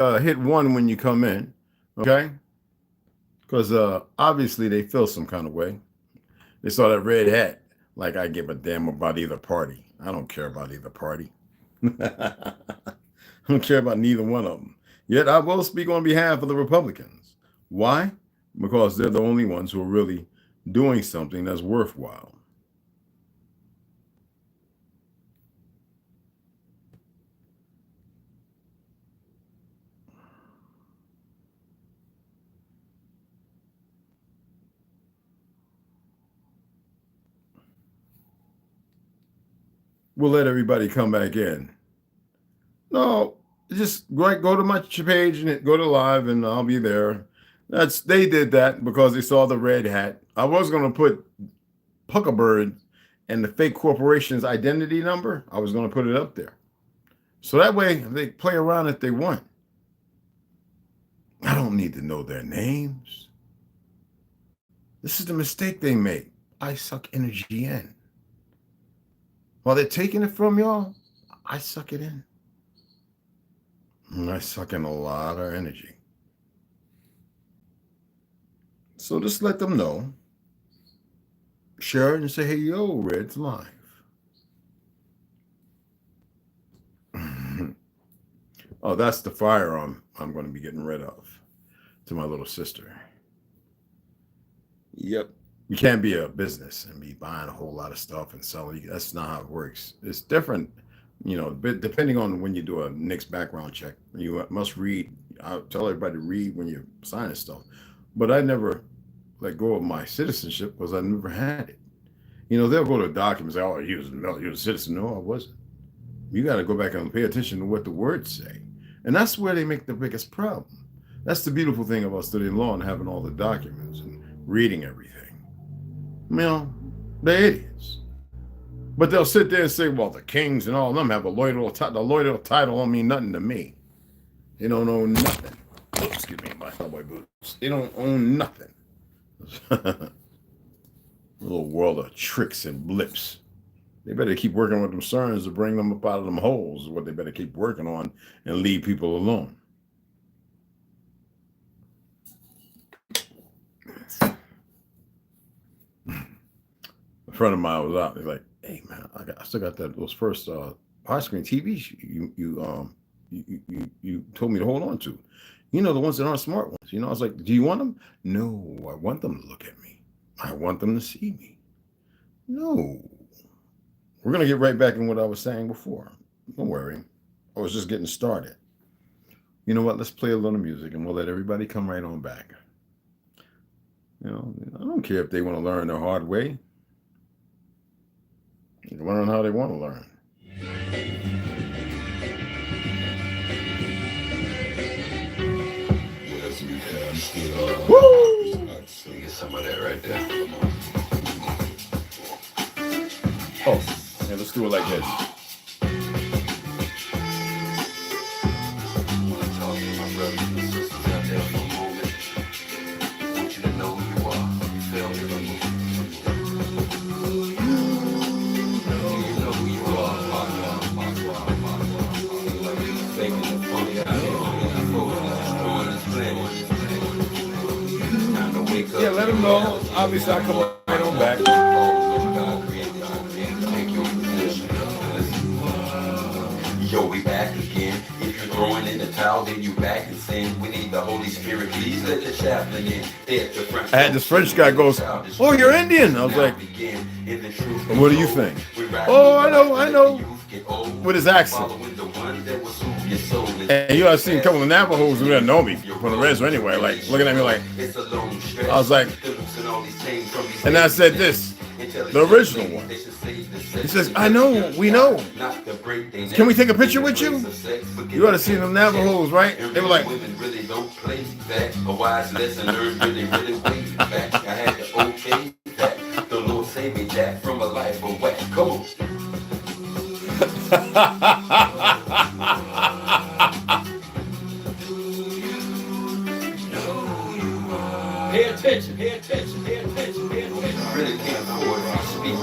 hit one when you come in, okay? Because obviously they feel some kind of way. They saw that red hat. Like I give a damn about either party. I don't care about either party. I don't care about neither one of them. Yet I will speak on behalf of the Republicans. Why? Because they're the only ones who are really doing something that's worthwhile. We'll let everybody come back in. No, just go to my page and go to live, and I'll be there. They did that because they saw the red hat. I was going to put Puckerbird and the fake corporation's identity number. I was going to put it up there, so that way they play around if they want. I don't need to know their names. This is the mistake they make. I suck energy in. While they're taking it from y'all, I suck it in. And I suck in a lot of energy. So just let them know. Share it and say, hey, yo, Red's live. Oh, that's the firearm I'm going to be getting rid of to my little sister. Yep. You can't be a business and be buying a whole lot of stuff and selling. That's not how it works. It's different, depending on when you do a Nick's background check. You must read. I tell everybody to read when you're signing stuff. But I never let go of my citizenship because I never had it. They'll go to documents. Oh, you're a citizen. No, I wasn't. You got to go back and pay attention to what the words say. And that's where they make the biggest problem. That's the beautiful thing about studying law and having all the documents and reading everything. They're idiots. But they'll sit there and say, well, the kings and all of them have a loyal title. The loyal title don't mean nothing to me. They don't own nothing. Oh, excuse me, my cowboy boots. They don't own nothing. A little world of tricks and blips. They better keep working with them cerns to bring them up out of them holes is what they better keep working on and leave people alone. A friend of mine was out. He's like, "Hey man, I still got those first widescreen TVs you told me to hold on to. The ones that aren't smart ones. I was like, do you want them? No, I want them to look at me. I want them to see me. No, we're gonna get right back in what I was saying before. Don't worry, I was just getting started. You know what? Let's play a little music and we'll let everybody come right on back. I don't care if they want to learn the hard way. They learn how they want to learn. Woo! Get some of that right there. Oh, yeah, let's do it like this. I want to talk to my brothers and sisters out there for a moment. I want you to know who you are. You feel me? You know who you are. Faking the funny out here. Destroying this planet. Time to wake up. Yeah, let them know. Obviously, I come right on back. Yo, we back again. If you're throwing in the towel, then you back and saying we need the Holy Spirit. Please let the chaplain in. I had this French guy goes, "Oh, you're Indian." I was like, "What do you think?" "Oh, I know. With his accent. And I've seen a couple of Navajos who didn't know me from the resume anyway, like looking at me like, I was like, and I said this, the original one. He says, "I know, we know. Can we take a picture with you?" You ought to see them Navajos, right? They were like, from a life of whack. Come on. Pay attention, pay attention, pay attention, pay attention. Really can't afford speech.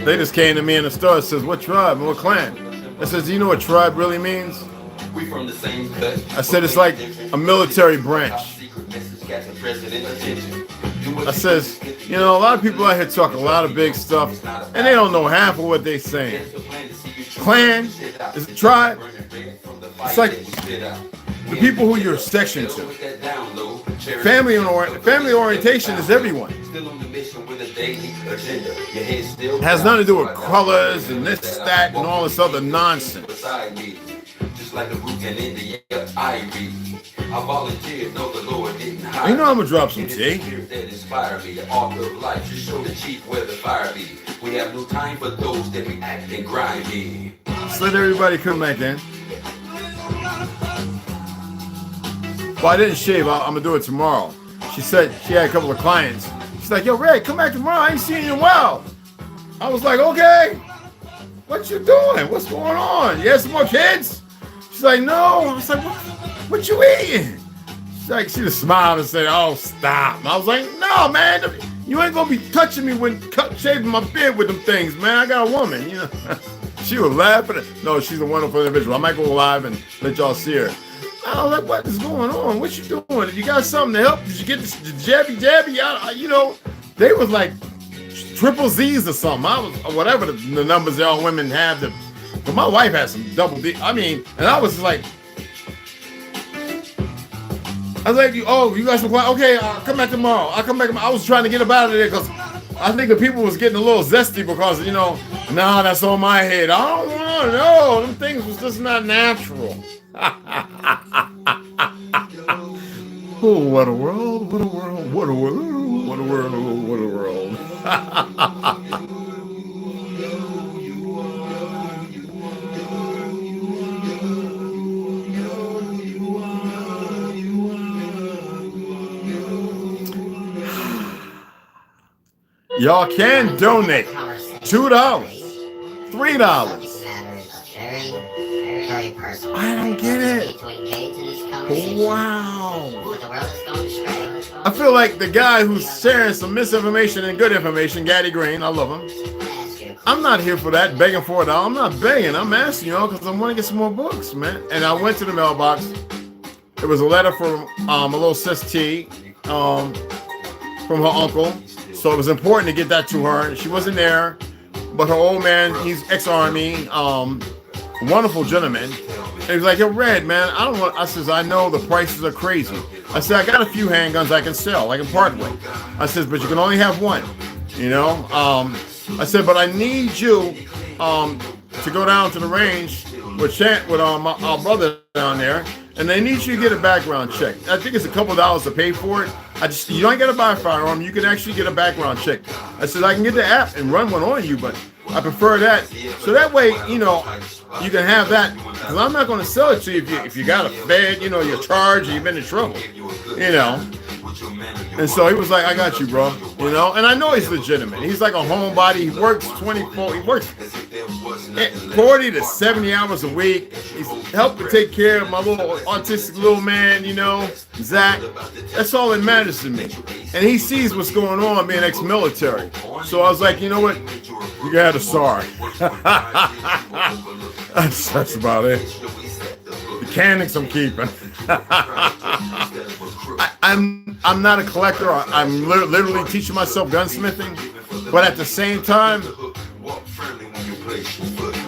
They just came to me in the store and says, "What tribe and what clan?" I says, "Do you know what tribe really means?" We from the same cut. I said it's like a military branch. I says, you know, a lot of people out here talk a lot of big stuff, and they don't know half of what they saying. Clan is a tribe. It's like the people who you're sectioned to. Family orientation is everyone. It has nothing to do with colors and this, that, and all this other nonsense. Just like the root and India, I read. I volunteered, know the Lord didn't hire. You know I'm gonna drop some tea. That inspire me, the author of life, to show the chief where the fire be. We have no time for those that react and grind me. Just let everybody come back in. Well, I didn't shave. I'm gonna do it tomorrow. She said she had a couple of clients. She's like, yo, Ray, come back tomorrow. I ain't seen you in a while. I was like, okay. What you doing? What's going on? You have some more kids? She's like, no. I was like, what you eating? She's like, she just smiled and said, oh, stop. And I was like, no, man. You ain't gonna be touching me when shaving my beard with them things, man. I got a woman, you know. She was laughing. No, she's a wonderful individual. I might go live and let y'all see her. I was like, what is going on? What you doing? You got something to help? Did you get the jabby? You know, they was like triple Z's or something. I was, or whatever the numbers y'all women have. But my wife had some double D. I mean, and I was like, I was like, oh, you guys some quiet? Okay, I'll come back tomorrow. I'll come back. I was trying to get up out of there because I think the people was getting a little zesty because, you know, nah, that's on my head. I don't want to know. Them things was just not natural. Oh, what a world, what a world, what a world, what a world, what a world. Y'all can donate $2, $3. I don't get it. Wow. I feel like the guy who's sharing some misinformation and good information, Gaddy Green, I love him. I'm not here for that, begging for it. I'm not begging. I'm asking y'all because I want to get some more books, man. And I went to the mailbox. It was a letter from a little sis T from her uncle. So it was important to get that to her. She wasn't there, but her old man, he's ex-Army, wonderful gentleman. And he was like, yo, Red, man, I says, I know the prices are crazy. I said, I got a few handguns I can sell, I can part with. I says, but you can only have one, you know? I said, but I need you to go down to the range with our brother down there, and they need you to get a background check. I think it's a couple $dollars to pay for it. You don't got to buy a firearm. You can actually get a background check. I said, I can get the app and run one on you, but I prefer that. So that way, you know, you can have that. Because I'm not going to sell it to you if you got a fed, you know, you're charged and you've been in trouble, you know. And so he was like, I got you, bro. You know, and I know he's legitimate. He's like a homebody. He works 24, he works 40 to 70 hours a week. He's helping take care of my little autistic little man, you know, Zach. That's all that matters to me. And he sees what's going on being ex-military. So I was like, you know what? You got a SAR. That's about it. Mechanics I'm keeping. I'm not a collector. I'm literally teaching myself gunsmithing, but at the same time,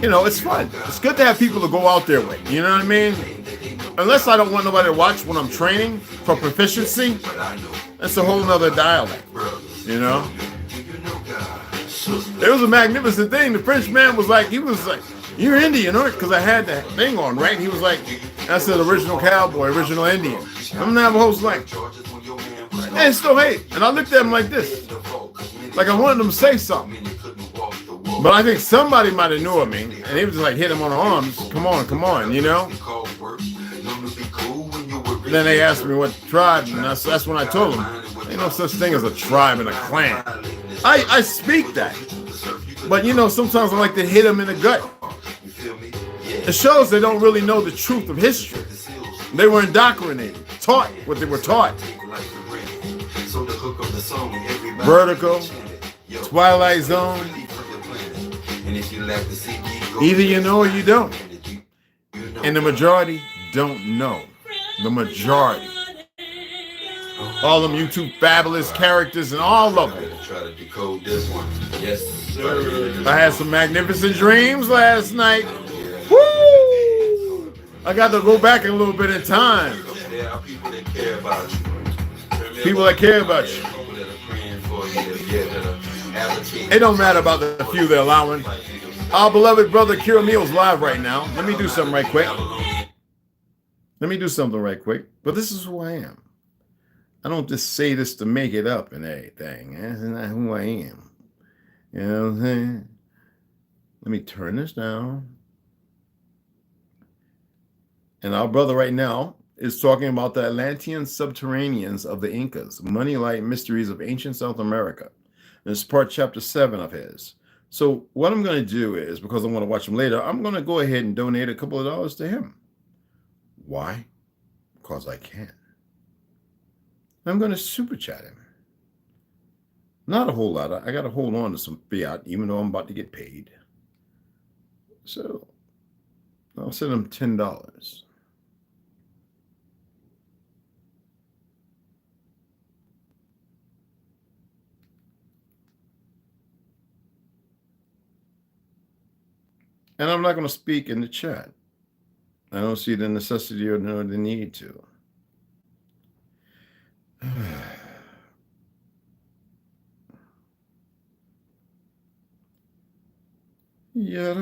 you know, it's fun. It's good to have people to go out there with. You know what I mean? Unless I don't want nobody to watch when I'm training for proficiency, that's a whole nother dialect. You know? It was a magnificent thing. The French man was like, you're Indian, aren't you? Because I had that thing on, right? He was like, that's the original cowboy, original Indian. I'm Navajo's like, and still hate. And I looked at him like this. Like I wanted him to say something. But I think somebody might have knew of me. And he was just like, hit him on the arms. Come on, you know? Then they asked me what tribe, and that's when I told them, ain't no such thing as a tribe and a clan. I speak that. But you know, sometimes I like to hit them in the gut. It shows they don't really know the truth of history. They were indoctrinated, taught what they were taught. Vertical, Twilight Zone. Either you know or you don't. And the majority don't know. The majority. All them YouTube fabulous characters and all of them. Try to decode this one. Yes, sir. I had some magnificent dreams last night. Woo! I got to go back a little bit in time. There are people that care about you. People that care about you. People that are praying for you. That are advocating. It don't matter about the few they're allowing. Our beloved brother Kira Meal's live right now. Let me do something right quick. Let me do something right quick. But this is who I am. I don't just say this to make it up and everything. That's not who I am. You know what I'm saying? Let me turn this down. And our brother right now is talking about the Atlantean subterraneans of the Incas, money-like mysteries of ancient South America. And it's part chapter 7 of his. So what I'm going to do is, because I want to watch him later, I'm going to go ahead and donate a couple of dollars to him. Why? Because I can. I'm going to super chat him. Not a whole lot. I got to hold on to some fiat, even though I'm about to get paid. So I'll send him $10. And I'm not going to speak in the chat. I don't see the necessity or the need to. Yeah,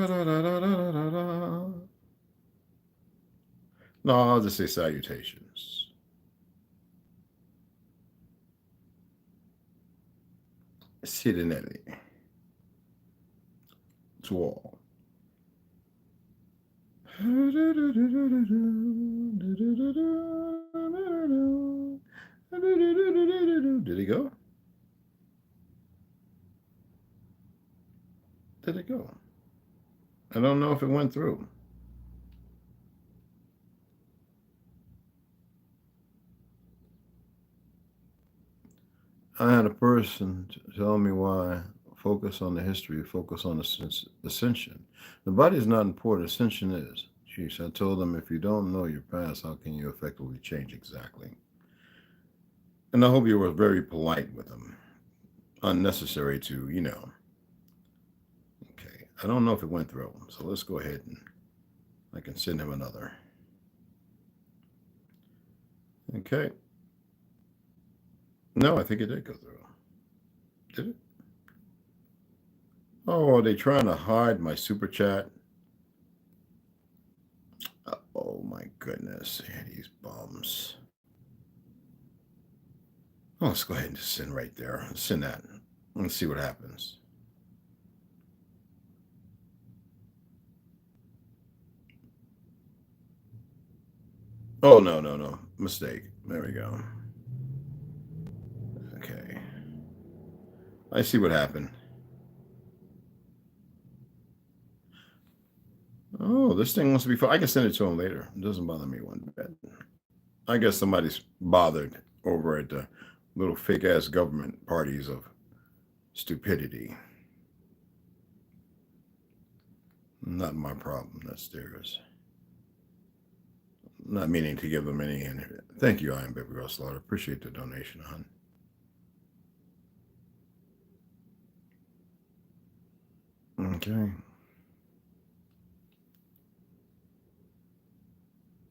no, I'll just say salutations. Sirinelli. To all. Did he go? Did it go? I don't know if it went through. I had a person tell me why focus on the history, focus on the ascension. The body is not important, ascension is. Jeez, I told them, if you don't know your past, how can you effectively change? Exactly. And I hope you were very polite with them. Unnecessary to, you know. Okay, I don't know if it went through, so let's go ahead and I can send him another. Okay. No, I think it did go through. Did it? Oh, are they trying to hide my super chat? Oh my goodness, these bums. Oh, let's go ahead and just send right there. Send that. Let's see what happens. Oh, no. Mistake. There we go. Okay. I see what happened. Oh, this thing wants to be fun. I can send it to him later. It doesn't bother me one bit. I guess somebody's bothered over at the little fake-ass government parties of stupidity. Not my problem. That's theirs. Not meaning to give them any. Thank you, I am Baby Girl Slaughter. Appreciate the donation, hon. Okay.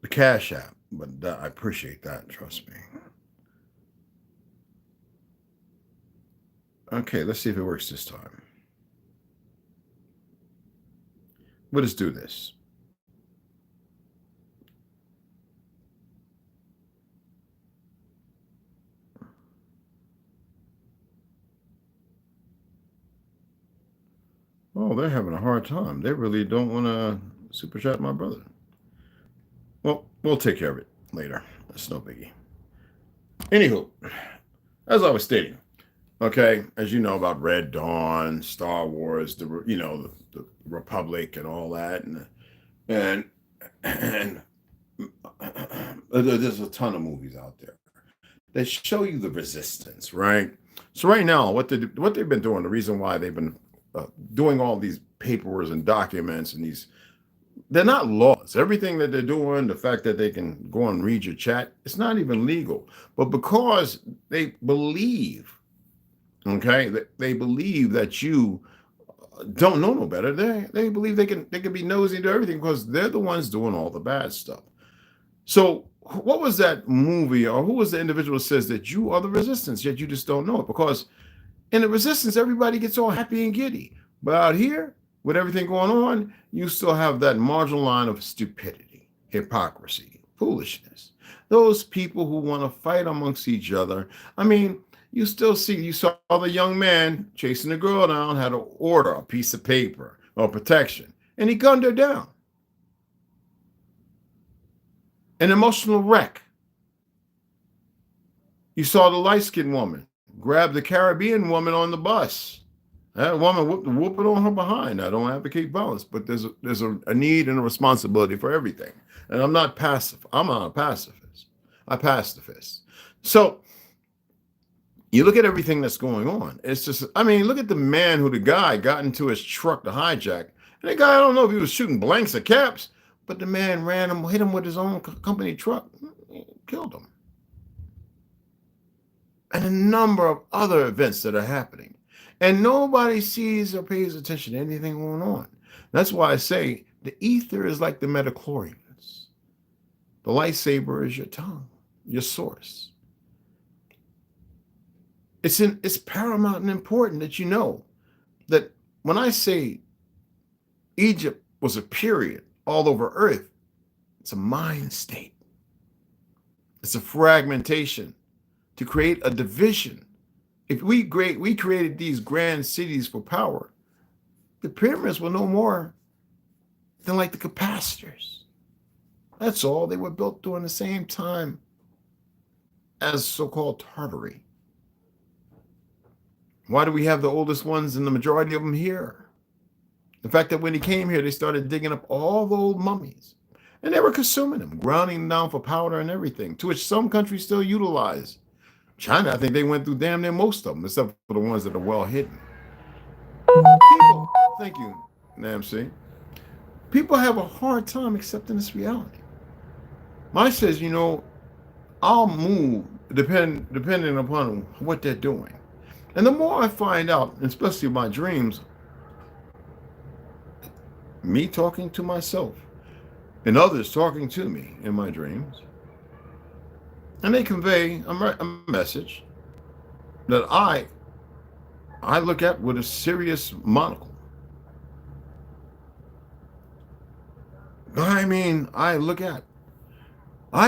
The Cashapp, but I appreciate that. Trust me. Okay, let's see if it works this time. We'll just do this. Oh, they're having a hard time. They really don't want to super chat my brother. Well, we'll take care of it later. That's no biggie. Anywho, as I was stating, okay, as you know about Red Dawn, Star Wars, the Republic, and all that, and there's a ton of movies out there that show you the resistance, right? So right now, what they've been doing, the reason why they've been doing all these papers and documents and these they're not laws. Everything that they're doing, the fact that they can go and read your chat, it's not even legal. But because they believe, okay, they believe that you don't know no better. They believe they can be nosy to everything because they're the ones doing all the bad stuff. So what was that movie, or who was the individual who says that you are the resistance, yet you just don't know it? Because in the resistance, everybody gets all happy and giddy. But out here, with everything going on, you still have that marginal line of stupidity, hypocrisy, foolishness. Those people who want to fight amongst each other. I mean, you saw the young man chasing the girl down, had to order a piece of paper or protection, and he gunned her down. An emotional wreck. You saw the light-skinned woman grab the Caribbean woman on the bus. That woman whooping on her behind. I don't advocate violence, but there's a need and a responsibility for everything. And I'm not passive. I'm not a pacifist. I pacifist. So you look at everything that's going on. It's just, I mean, look at the man who the guy got into his truck to hijack. And the guy, I don't know if he was shooting blanks at caps, but the man ran him, hit him with his own company truck, killed him. And a number of other events that are happening. And nobody sees or pays attention to anything going on. That's why I say the ether is like the midichlorians. The lightsaber is your tongue, your source. It's paramount and important that you know that when I say Egypt was a period all over Earth, it's a mind state. It's a fragmentation to create a division. If we created these grand cities for power, the pyramids were no more than like the capacitors. That's all. They were built during the same time as so-called Tartary. Why do we have the oldest ones and the majority of them here? The fact that when he came here, they started digging up all the old mummies. And they were consuming them, grounding them down for powder and everything, to which some countries still utilize. China, I think they went through damn near most of them, except for the ones that are well hidden. People, thank you, Nancy. People have a hard time accepting this reality. Mine says, I'll move depending upon what they're doing. And the more I find out, especially in my dreams, me talking to myself and others talking to me in my dreams, and they convey a message that I look at with a serious monocle. I mean, I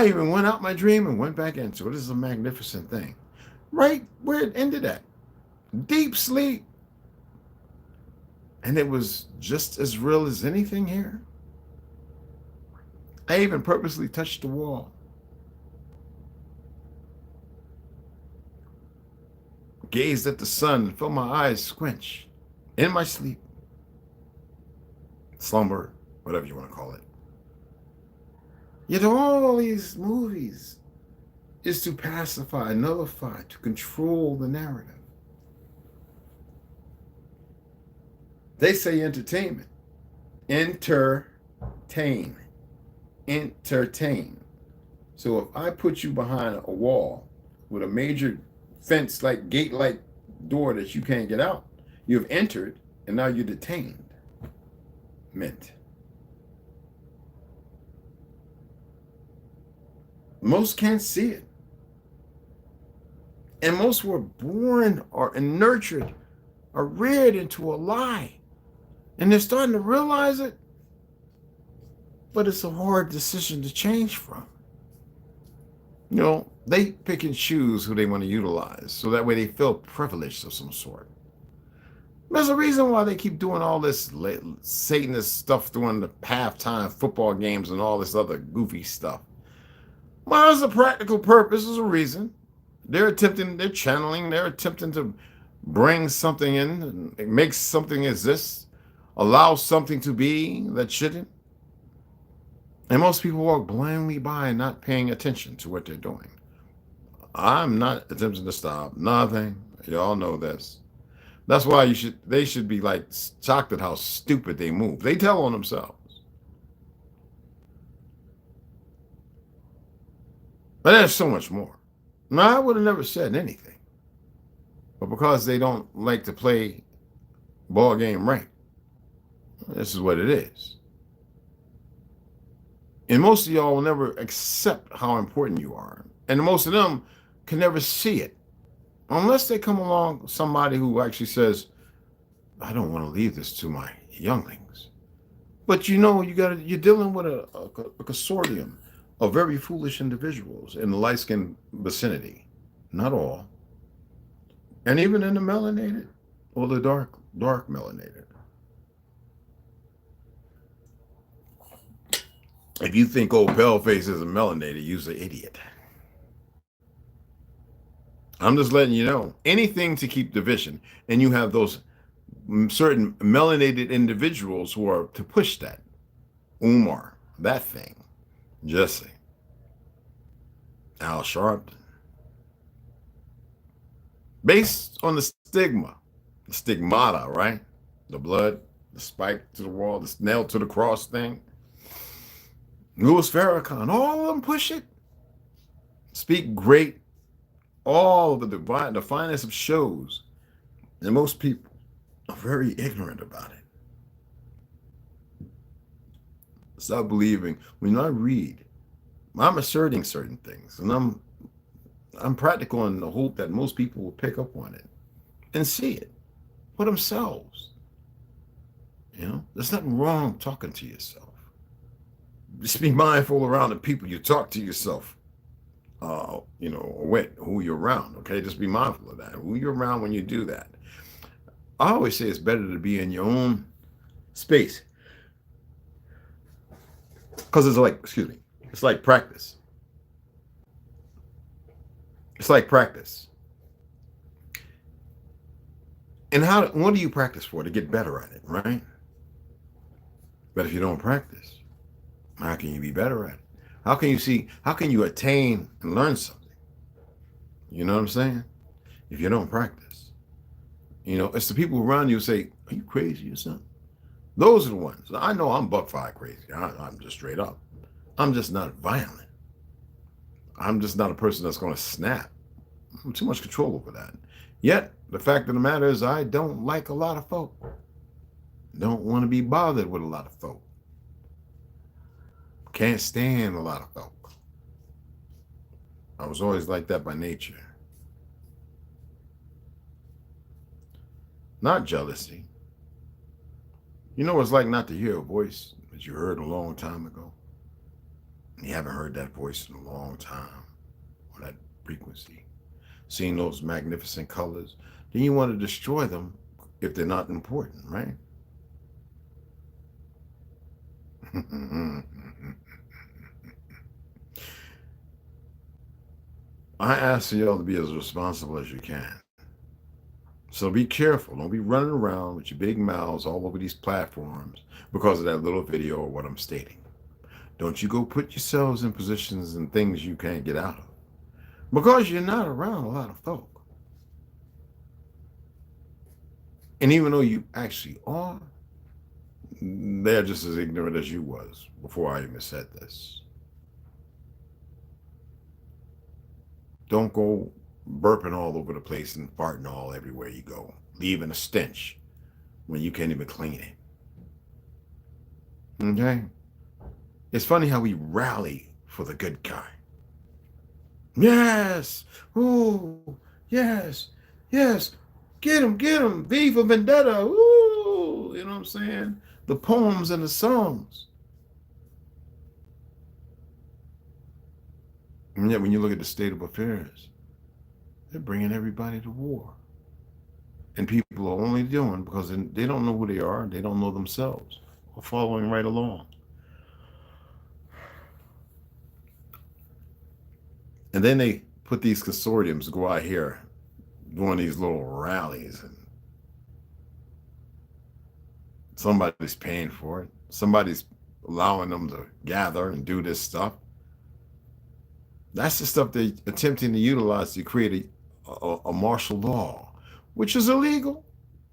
even went out my dream and went back into it. This is a magnificent thing. Right where it ended at. Deep sleep. And it was just as real as anything here. I even purposely touched the wall. Gazed at the sun and felt my eyes squinch in my sleep. Slumber, whatever you want to call it. Yet all these movies is to pacify, nullify, to control the narrative. They say entertainment. Entertain. So if I put you behind a wall with a major fence like gate like door that you can't get out, you've entered and now you're detained. Meant. Most can't see it. And most were born and nurtured or reared into a lie. And they're starting to realize it. But it's a hard decision to change from. They pick and choose who they want to utilize, so that way they feel privileged of some sort. There's a reason why they keep doing all this Satanist stuff during the halftime football games and all this other goofy stuff. Well, there's a practical purpose, there's a reason. They're channeling, they're attempting to bring something in, and make something exist, allow something to be that shouldn't. And most people walk blindly by, not paying attention to what they're doing. I'm not attempting to stop nothing. Y'all know this. That's why they should be like shocked at how stupid they move. They tell on themselves. But there's so much more. Now, I would have never said anything. But because they don't like to play ball game right, this is what it is. And most of y'all will never accept how important you are. And most of them can never see it. Unless they come along somebody who actually says, I don't want to leave this to my younglings. But you're dealing with a consortium of very foolish individuals in the light-skinned vicinity. Not all. And even in the melanated or the dark melanated. If you think old paleface is a melanated, you're an idiot. I'm just letting you know. Anything to keep division. And you have those certain melanated individuals who are to push that. Umar, that thing. Jesse. Al Sharpton. Based on the stigma. The stigmata, right? The blood, the spike to the wall, the nail to the cross thing. Louis Farrakhan, all of them push it. Speak great. All of the finest of shows. And most people are very ignorant about it. Stop believing. When I read, I'm asserting certain things. And I'm practical in the hope that most people will pick up on it and see it for themselves. There's nothing wrong talking to yourself. Just be mindful around the people you talk to yourself. With who you're around. Okay, just be mindful of that. Who you're around when you do that. I always say it's better to be in your own space because it's like practice. It's like practice. And what do you practice for? To get better at it, right? But if you don't practice, how can you be better at it? How can you attain and learn something? You know what I'm saying? If you don't practice. It's the people around you who say, are you crazy or something? Those are the ones. I know I'm buck-fired crazy. I'm just straight up. I'm just not violent. I'm just not a person that's going to snap. I'm too much control over that. Yet, the fact of the matter is I don't like a lot of folk. Don't want to be bothered with a lot of folk. Can't stand a lot of folk. I was always like that by nature. Not jealousy. You know what it's like not to hear a voice that you heard a long time ago? And you haven't heard that voice in a long time, or that frequency. Seeing those magnificent colors. Then you want to destroy them if they're not important, right? I ask y'all to be as responsible as you can. So be careful. Don't be running around with your big mouths all over these platforms because of that little video or what I'm stating. Don't you go put yourselves in positions and things you can't get out of because you're not around a lot of folk. And even though you actually are, they're just as ignorant as you was before I even said this. Don't go burping all over the place and farting all everywhere you go, leaving a stench when you can't even clean it. Okay? It's funny how we rally for the good guy. Yes! Ooh! Yes! Yes! Get him! Get him! V for Vendetta! Ooh! You know what I'm saying? The poems and the songs. And yet when you look at the state of affairs, they're bringing everybody to war. And people are only doing because they don't know who they are, they don't know themselves, or following right along. And then they put these consortiums to go out here doing these little rallies, and somebody's paying for it. Somebody's allowing them to gather and do this stuff. That's the stuff they're attempting to utilize to create a martial law, which is illegal.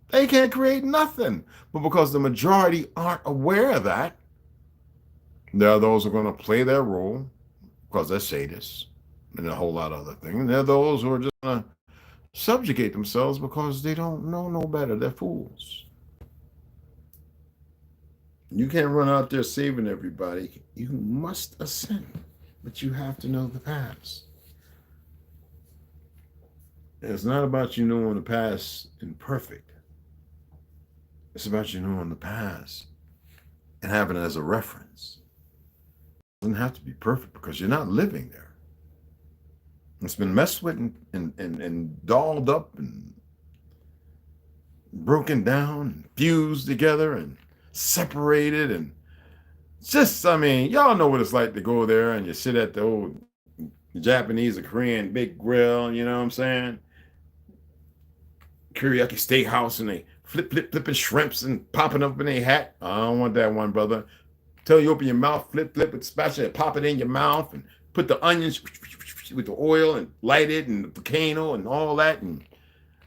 They can't create nothing. But because the majority aren't aware of that, there are those who are going to play their role because they're sadists. and a whole lot of other things. And there are those who are just going to subjugate themselves because they don't know no better. They're fools. You can't run out there saving everybody. You must ascend, but you have to know the past. It's not about you knowing the past imperfect. It's about you knowing the past and having it as a reference. It doesn't have to be perfect because you're not living there. It's been messed with and dolled up and broken down and fused together and separated. And just, I mean, y'all know what it's like to go there and you sit at the old Japanese or Korean big grill, you know what I'm saying? Teriyaki steakhouse, and they flipping shrimps and popping up in their hat. I don't want that one, brother. Tell you open your mouth, flip it, spatula, and pop it in your mouth, and put the onions with the oil and light it, and the volcano and all that. And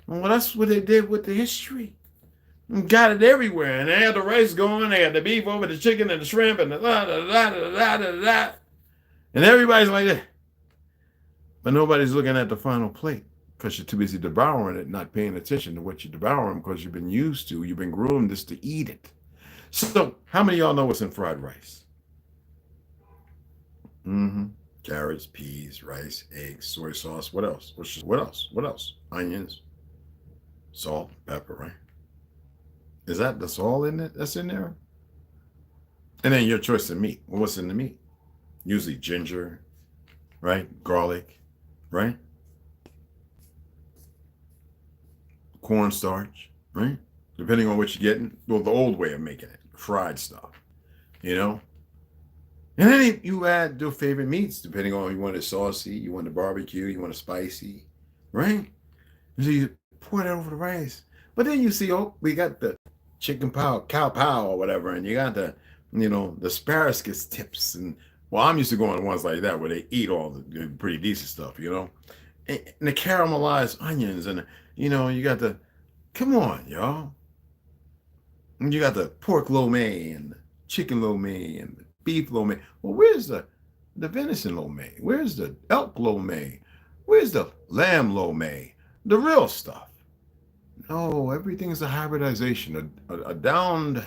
well, that's what they did with the history. And got it everywhere, and they had the rice going, they had the beef over the chicken and the shrimp and the da. And everybody's like that. But nobody's looking at the final plate because you're too busy devouring it, not paying attention to what you're devouring because you've been used to, you've been groomed just to eat it. So how many of y'all know what's in fried rice? Carrots, peas, rice, eggs, soy sauce. What else? What else? Onions, salt, pepper, right? That's all in it? That's in there? And then your choice of meat. Well, what's in the meat? Usually ginger, right? Garlic, right? Cornstarch, right? Depending on what you're getting. Well, the old way of making it, fried stuff, you know? And then you add your favorite meats, depending on you want it saucy, you want it barbecue, you want it spicy, right? And so you pour that over the rice. But then you see, oh, we got the cow pow or whatever, and you got the, the asparagus tips. And well, I'm used to going to ones like that where they eat all the pretty decent stuff, and the caramelized onions, and you got the, come on, y'all. And you got the pork lo mein and the chicken lo mein and the beef lo mein. Well, where's the venison lo mein? Where's the elk lo mein? Where's the lamb lo mein? The real stuff. No, everything's a hybridization, a down,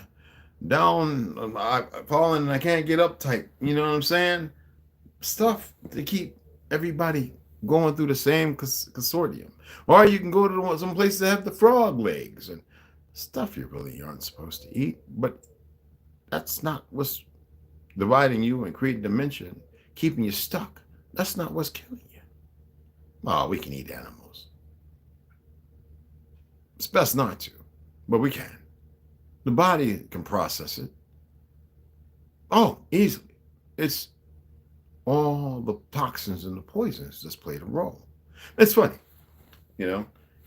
falling and I can't get up type. You know what I'm saying? Stuff to keep everybody going through the same consortium. Or you can go to some places that have the frog legs and stuff you really aren't supposed to eat. But that's not what's dividing you and creating dimension, keeping you stuck. That's not what's killing you. Oh, we can eat animals. It's best not to, but we can. The body can process it. Oh, easily. It's all the toxins and the poisons that's played a role. It's funny, you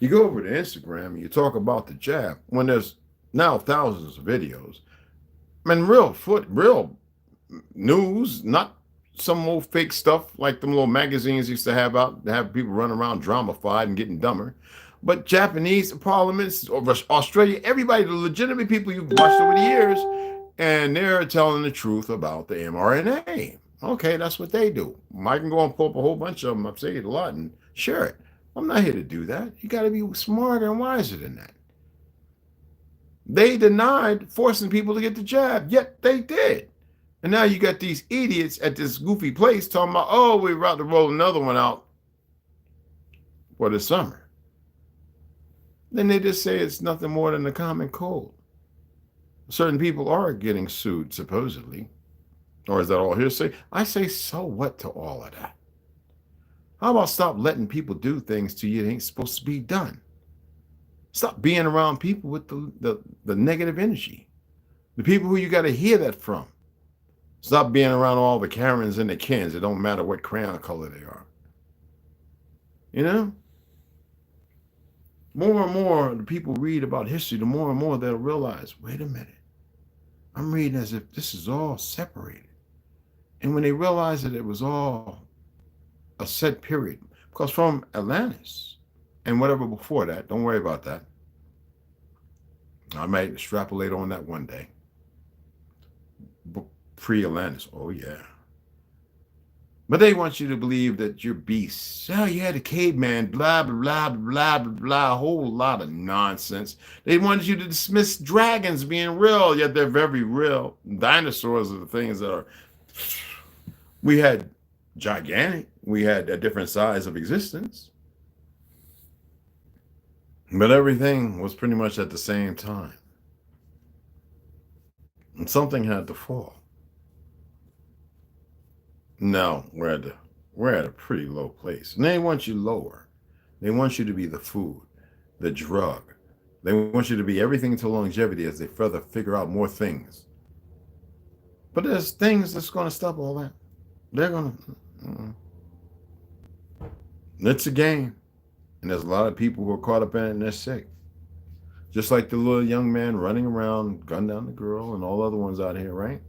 go over to Instagram and you talk about the jab when there's now thousands of videos. I mean, real news, not some old fake stuff like them little magazines used to have out to have people run around dramified and getting dumber. But Japanese parliaments, or Australia, everybody, the legitimate people you've watched over the years, and they're telling the truth about the mRNA. Okay, that's what they do. I can go and pull up a whole bunch of them. I've said it a lot and share it. I'm not here to do that. You got to be smarter and wiser than that. They denied forcing people to get the jab, yet they did. And now you got these idiots at this goofy place talking about, oh, we're about to roll another one out for the summer. Then they just say it's nothing more than a common cold. Certain people are getting sued, supposedly. Or is that all hearsay? I say, so what to all of that? How about stop letting people do things to you that ain't supposed to be done? Stop being around people with the negative energy. The people who you got to hear that from. Stop being around all the Karens and the Kens. It don't matter what crayon color they are. More and more the people read about history, the more and more they'll realize, wait a minute. I'm reading as if this is all separated. And when they realize that it was all a set period, because from Atlantis and whatever before that, don't worry about that. I might extrapolate on that one day. Pre-Atlantis, oh yeah. But they want you to believe that you're beasts. Oh, yeah, the caveman, blah, blah, blah, blah, blah, blah, a whole lot of nonsense. They want you to dismiss dragons being real, yet they're very real. Dinosaurs are the things that are. We had gigantic, we had a different size of existence. But everything was pretty much at the same time. And something had to fall. No, we're at a pretty low place. And they want you lower. They want you to be the food, the drug. They want you to be everything to longevity as they further figure out more things. But there's things that's going to stop all that. They're going to. It's a game. And there's a lot of people who are caught up in it and they're sick. Just like the little young man running around, gunned down the girl, and all other ones out here, right?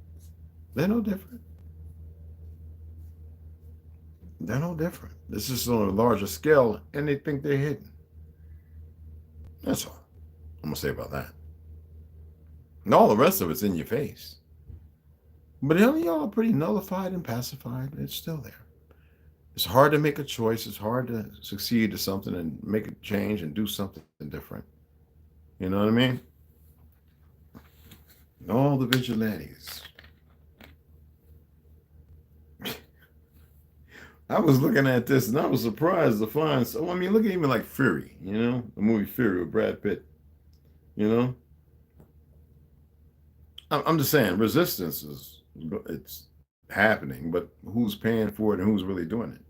They're no different. They're no different. This is on a larger scale, and they think they're hidden. That's all I'm going to say about that. And all the rest of it's in your face. But y'all are pretty nullified and pacified. It's still there. It's hard to make a choice. It's hard to succeed to something and make a change and do something different. You know what I mean? All the vigilantes. I was looking at this and I was surprised to find. So I mean, look at even like Fury, you know, the movie Fury with Brad Pitt. You know, I'm just saying, resistance it's happening, but who's paying for it and who's really doing it?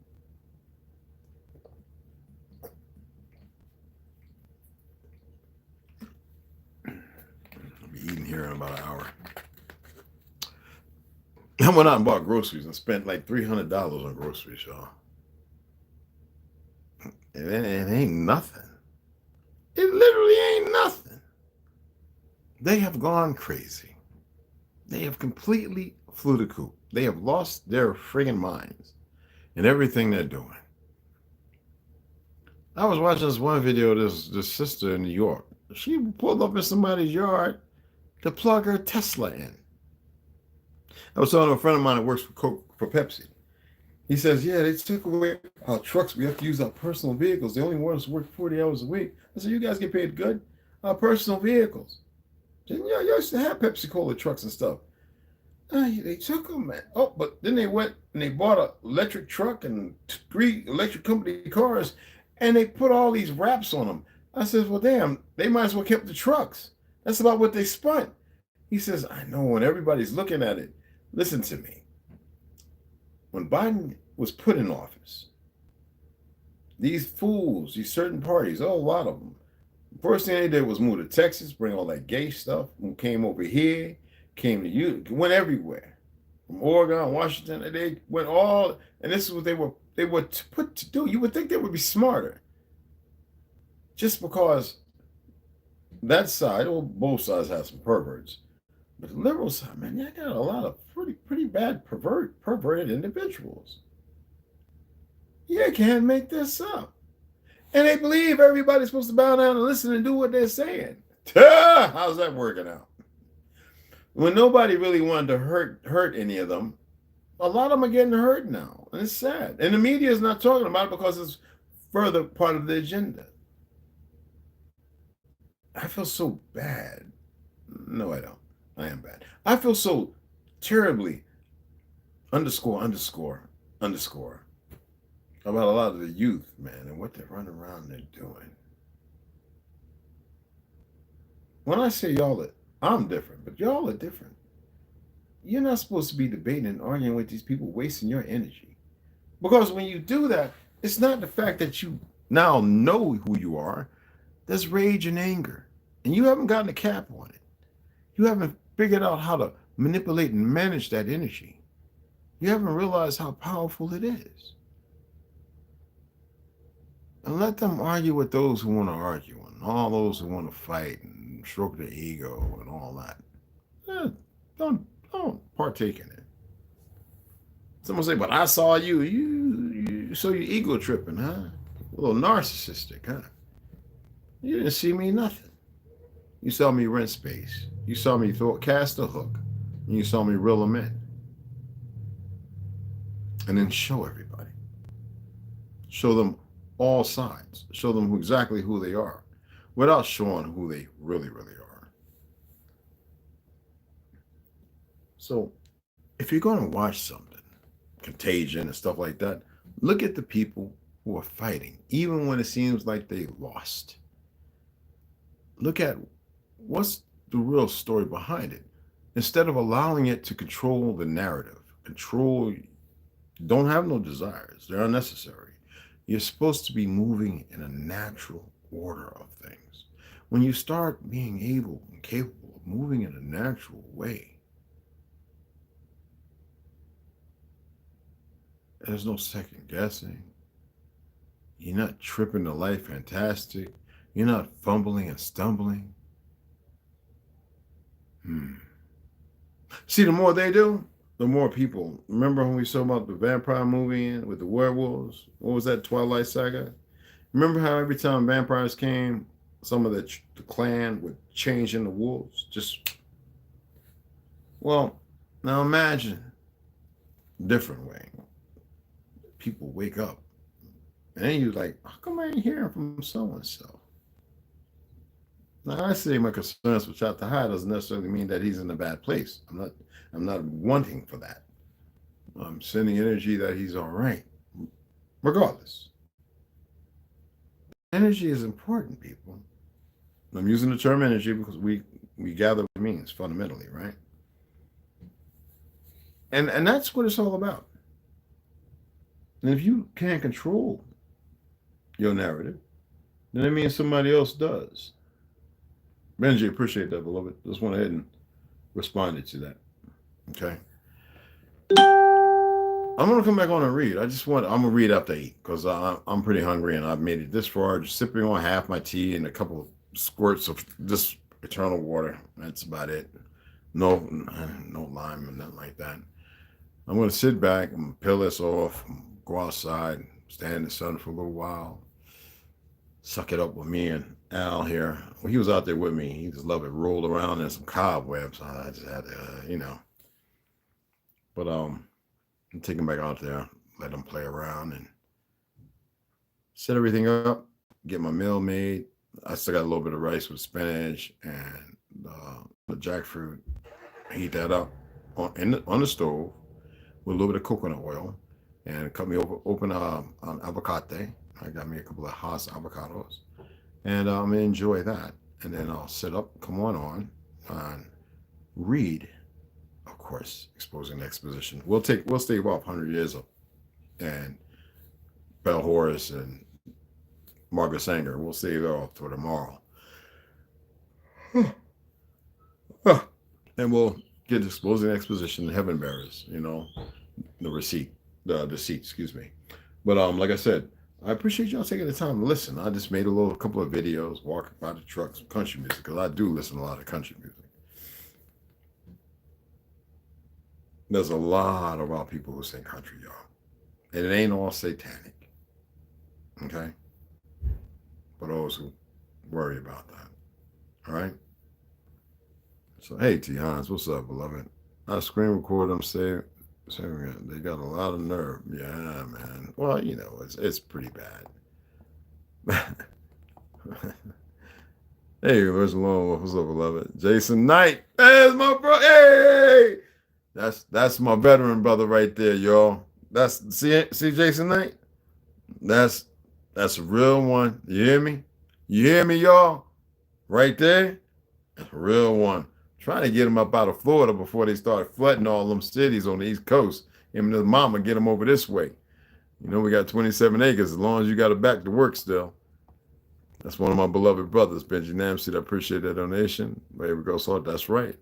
I'll be eating here in about an hour. I went out and bought groceries and spent like $300 on groceries, y'all. It ain't nothing. It literally ain't nothing. They have gone crazy. They have completely flew the coop. They have lost their friggin' minds in everything they're doing. I was watching this one video of this sister in New York. She pulled up in somebody's yard to plug her Tesla in. I was talking to a friend of mine that works for Pepsi. He says, yeah, they took away our trucks. We have to use our personal vehicles. They only want us to work 40 hours a week. I said, you guys get paid good? Our personal vehicles. Said, yeah, you used to have Pepsi Cola trucks and stuff. They took them, man. Oh, but then they went and they bought an electric truck and 3 electric company cars, and they put all these wraps on them. I said, well, damn, they might as well kept the trucks. That's about what they spent. He says, I know, and everybody's looking at it. Listen to me. When Biden was put in office, these fools, these certain parties, a lot of them, the first thing they did was move to Texas, bring all that gay stuff, came over here, came to you, went everywhere. From Oregon, Washington, they went all, and this is what they were put to do. You would think they would be smarter. Just because that side, or both sides have some perverts. But the liberal side, man, I got a lot of pretty bad perverted individuals. You can't make this up. And they believe everybody's supposed to bow down and listen and do what they're saying. How's that working out? When nobody really wanted to hurt any of them, a lot of them are getting hurt now. And it's sad. And the media is not talking about it because it's further part of the agenda. I feel so bad. No, I don't. I am bad. I feel so terribly underscore about a lot of the youth, man, and what they're running around and they're doing. When I say y'all, I'm different, but y'all are different. You're not supposed to be debating and arguing with these people, wasting your energy. Because when you do that, it's not the fact that you now know who you are. There's rage and anger, and you haven't gotten a cap on it. You haven't figured out how to manipulate and manage that energy. You haven't realized how powerful it is. And let them argue with those who want to argue and all those who want to fight and stroke their ego and all that. Don't partake in it. Someone say, but I saw you so you ego tripping, huh? A little narcissistic, huh? You didn't see me nothing. You saw me rent space. You saw me cast a hook. And you saw me reel them in. and then show everybody. Show them all sides. Show them exactly who they are without showing who they really, really are. So if you're going to watch something, Contagion and stuff like that, look at the people who are fighting, even when it seems like they lost. Look at what's the real story behind it. Instead of allowing it to control the narrative, don't have no desires. They're unnecessary. You're supposed to be moving in a natural order of things. When you start being able and capable of moving in a natural way, there's no second guessing. You're not tripping the life fantastic. You're not fumbling and stumbling. See, the more they do, the more people. Remember when we saw about the vampire movie with the werewolves? What was that, Twilight Saga? Remember how every time vampires came, some of the clan would change into wolves? Well, now imagine a different way. People wake up, and then you're like, how come I ain't hearing from so-and-so? Now, I say my concerns with Shot the High doesn't necessarily mean that he's in a bad place. I'm not wanting for that. I'm sending energy that he's all right. Regardless. Energy is important, people. I'm using the term energy because we gather what it means fundamentally, right? And that's what it's all about. And if you can't control your narrative, then it means somebody else does. Benji, appreciate that, beloved. Just went ahead and responded to that. Okay. I'm gonna come back on and read. I'm gonna read after 8 because I'm pretty hungry and I've made it this far, just sipping on half my tea and a couple of squirts of this eternal water. That's about it. No lime and nothing like that. I'm gonna sit back and peel this off, go outside, stand in the sun for a little while, suck it up with me and Al here. Well, he was out there with me. He just loved it. Rolled around in some cobwebs. I just had to, But I'm taking him back out there, let him play around and set everything up, get my meal made. I still got a little bit of rice with spinach and the jackfruit. Heat that up on the stove with a little bit of coconut oil and cut me open an avocado. I got me a couple of Haas avocados. And I'm gonna enjoy that. And then I'll sit up, come on and read, of course, Exposing the Exposition. We'll stay about 100 years up. And Bell Horace and Margaret Sanger. We'll save it off for tomorrow. And we'll get Exposing the Exposition, the Heaven Bearers, the deceit, excuse me. But like I said, I appreciate y'all taking the time to listen. I just made a couple of videos, walking by the truck, some country music, because I do listen to a lot of country music. There's a lot of our people who sing country, y'all. And it ain't all satanic. Okay? For those who worry about that. All right? So, hey, T. Hans, what's up, beloved? I screen record them saying they got a lot of nerve. Yeah, man. Well, it's pretty bad. Hey, where's the lonewolf? What's up, beloved? Jason Knight. There's my bro. Hey, that's my veteran brother right there, y'all. See Jason Knight. That's a real one. You hear me? You hear me, y'all? Right there. That's a real one. Trying to get him up out of Florida before they start flooding all them cities on the East Coast. Him and his mama get him over this way. We got 27 acres as long as you got it back to work still. That's one of my beloved brothers, Benji Namseed. I appreciate that donation. There we go, so that's right.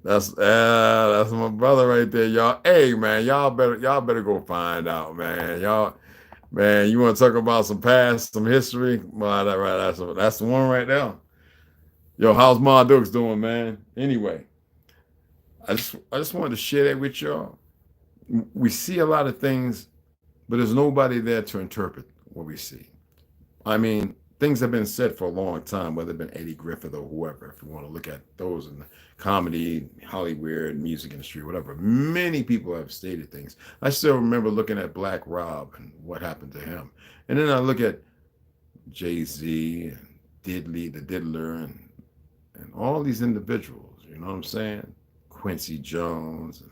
That's my brother right there, y'all. Hey, man, y'all better go find out, man. Man, you want to talk about some past, some history? Well, that's the one right there. Yo, how's Ma Dukes doing, man? Anyway, I just wanted to share that with y'all. We see a lot of things, but there's nobody there to interpret what we see. I mean, things have been said for a long time, whether it been Eddie Griffith or whoever, if you want to look at those in the comedy, Hollywood, music industry, whatever. Many people have stated things. I still remember looking at Black Rob and what happened to him. And then I look at Jay-Z and Diddley, the Diddler, and all these individuals, you know what I'm saying? Quincy Jones.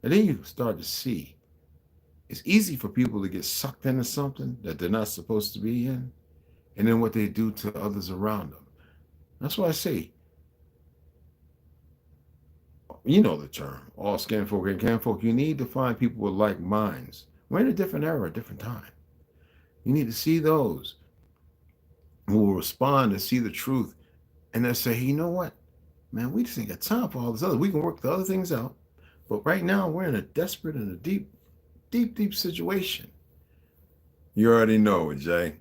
And then you start to see it's easy for people to get sucked into something that they're not supposed to be in, and then what they do to others around them. That's why I say, you know the term, all skin folk and can folk. You need to find people with like minds. We're in a different era, a different time. You need to see those who will respond and see the truth, and they'll say, hey, you know what, man, we just ain't got time for all this other. We can work the other things out, but right now we're in a desperate and a deep, deep, deep situation. You already know it, Jay.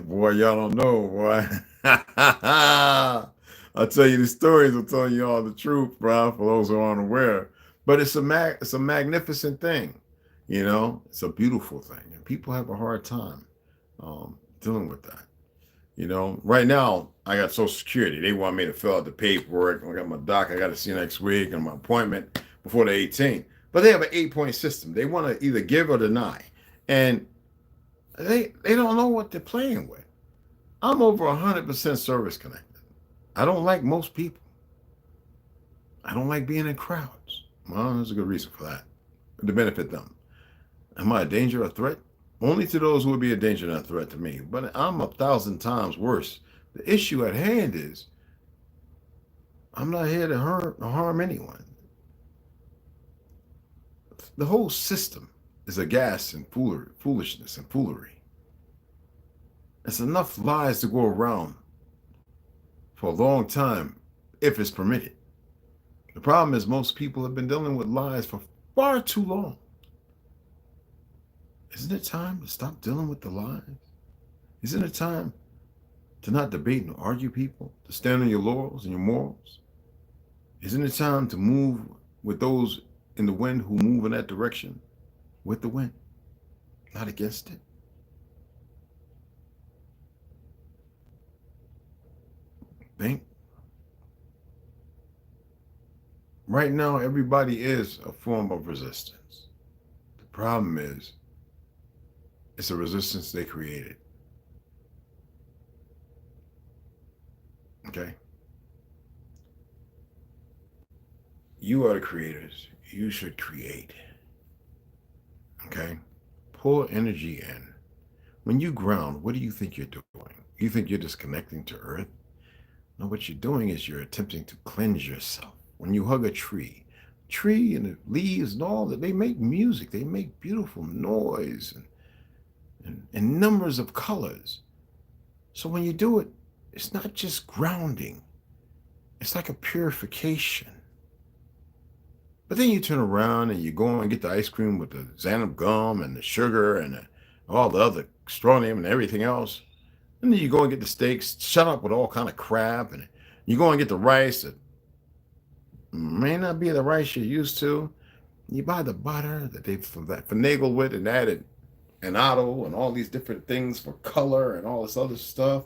Boy, y'all don't know, boy. I'll tell you the stories. I'll tell you all the truth, bro, for those who aren't aware. But it's a magnificent thing. You know, it's a beautiful thing. And people have a hard time dealing with that. You know, right now, I got Social Security. They want me to fill out the paperwork. I got my doc. I got to see next week and my appointment before the 18th. But they have an 8-point system. They want to either give or deny. And they don't know what they're playing with. I'm over 100% service connected. I don't like most people. I don't like being in crowds. Well, there's a good reason for that. To benefit them. Am I a danger or a threat? Only to those who would be a danger and a threat to me. But I'm 1,000 times worse. The issue at hand is I'm not here to harm anyone. The whole system is a gas and foolishness and foolery. It's enough lies to go around for a long time if it's permitted. The problem is most people have been dealing with lies for far too long. Isn't it time to stop dealing with the lies? Isn't it time to not debate and argue people, to stand on your laurels and your morals? Isn't it time to move with those in the wind who move in that direction with the wind, not against it? Think. Right now, everybody is a form of resistance. The problem is, it's a resistance they created. Okay? You are the creators. You should create. Okay? Pull energy in. When you ground, what do you think you're doing? You think you're just connecting to Earth? No, what you're doing is you're attempting to cleanse yourself. When you hug a tree and the leaves and all that, they make music. They make beautiful noise and numbers of colors. So when you do it, it's not just grounding. It's like a purification. But then you turn around and you go and get the ice cream with the xanthan gum and the sugar and all the other strontium and everything else. And then you go and get the steaks, shut up with all kind of crap, and you go and get the rice that may not be the rice you're used to. You buy the butter that they've finagled with and added annatto and all these different things for color and all this other stuff.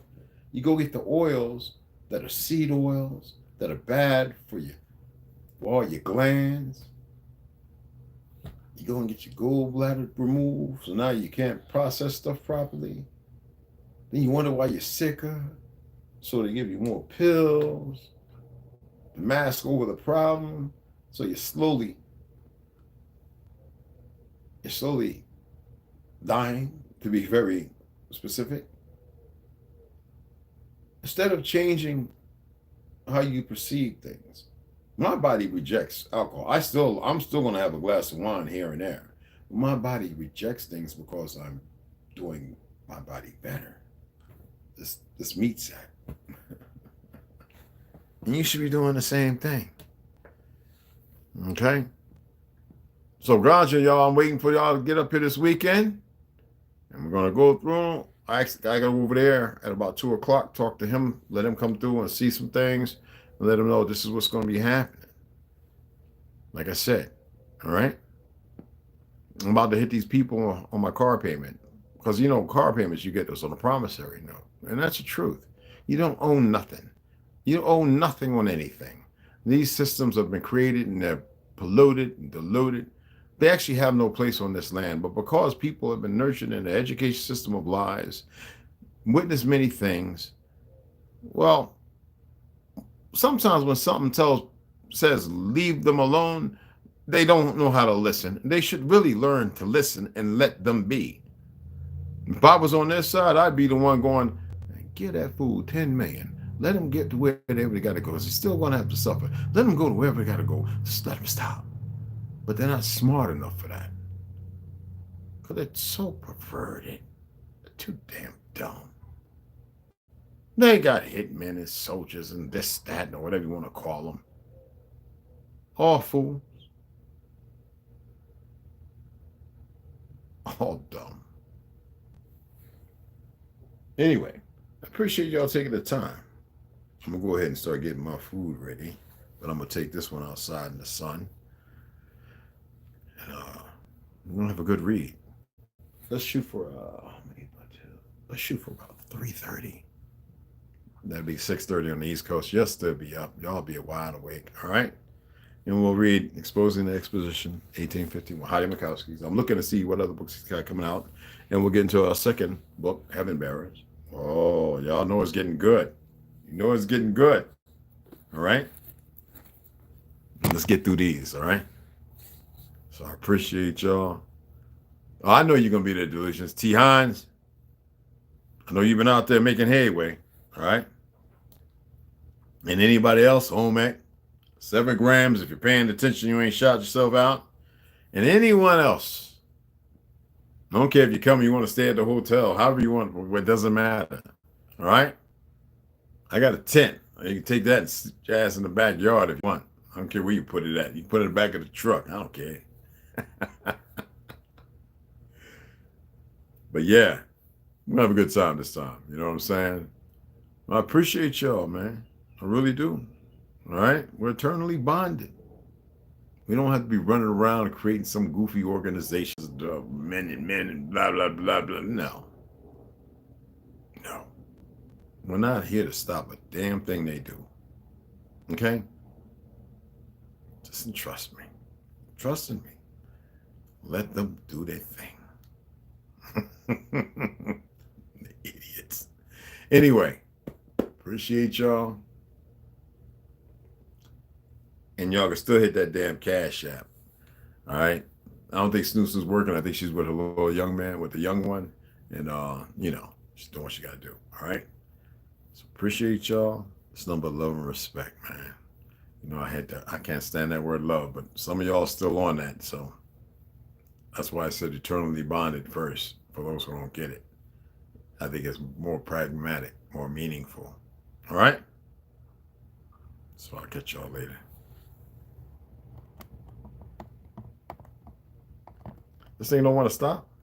You go get the oils that are seed oils that are bad for all your glands. You go and get your gallbladder removed, so now you can't process stuff properly. Then you wonder why you're sicker, so they give you more pills to mask over the problem. So you're slowly dying, to be very specific. Instead of changing how you perceive things. My body rejects alcohol. I'm still going to have a glass of wine here and there. But my body rejects things because I'm doing my body better. This meat sack. And you should be doing the same thing. Okay? So, gotcha, y'all. I'm waiting for y'all to get up here this weekend. And we're going to go through. I got to go over there at about 2 o'clock, talk to him, let him come through and see some things, and let him know this is what's going to be happening. Like I said, all right? I'm about to hit these people on my car payment. Because, you know, car payments, you get those on a promissory note. And that's the truth. You don't own nothing. You own nothing on anything. These systems have been created and they're polluted and diluted. They actually have no place on this land. But because people have been nurtured in the education system of lies, witnessed many things, well, sometimes when something says leave them alone, they don't know how to listen. They should really learn to listen and let them be. If I was on their side, I'd be the one going, give that fool 10 million. Let him get to wherever they got to go. He's still going to have to suffer. Let him go to wherever they got to go. Just let him stop. But they're not smart enough for that. Because they're so perverted. They're too damn dumb. They got hitmen and soldiers and this, that, or whatever you want to call them. All fools. All dumb. Anyway, I appreciate y'all taking the time. I'm going to go ahead and start getting my food ready. But I'm going to take this one outside in the sun. And we're going to have a good read. Let's shoot for, let's shoot for about 3:30. That'd be 6:30 on the East Coast. You'll still be up. Y'all be wide awake. All right? And we'll read Exposing the Exposition, 1851, Heidi Mikowski's. I'm looking to see what other books he's got coming out. And we'll get into our second book, Heaven Bearers. Oh, y'all know it's getting good. You know it's getting good. All right? Let's get through these, all right? So I appreciate y'all. Oh, I know you're going to be there, Delusions. T. Hines, I know you've been out there making headway, all right? And anybody else, Omek, 7 grams, if you're paying attention, you ain't shot yourself out. And anyone else, I don't care if you come, you want to stay at the hotel, however you want, it doesn't matter, all right? I got a tent. You can take that and sit your ass in the backyard if you want. I don't care where you put it at. You can put it in the back of the truck. I don't care. But yeah, we're gonna have a good time this time. You know what I'm saying? I appreciate y'all, man. I really do. All right? We're eternally bonded. We don't have to be running around creating some goofy organizations of men and blah, blah, blah, blah. No. No. We're not here to stop a damn thing they do. Okay? Just trust me. Trust in me. Let them do their thing. The idiots. Anyway, appreciate y'all. And y'all can still hit that damn Cashapp. All right? I don't think Snooze is working. I think she's with a little young man, with the young one. And, you know, she's doing what she got to do. All right? So appreciate y'all. It's nothing but love and respect, man. You know, I can't stand that word love, but some of y'all are still on that. So that's why I said eternally bonded first, for those who don't get it. I think it's more pragmatic, more meaningful. All right? So I'll catch y'all later. This thing don't want to stop.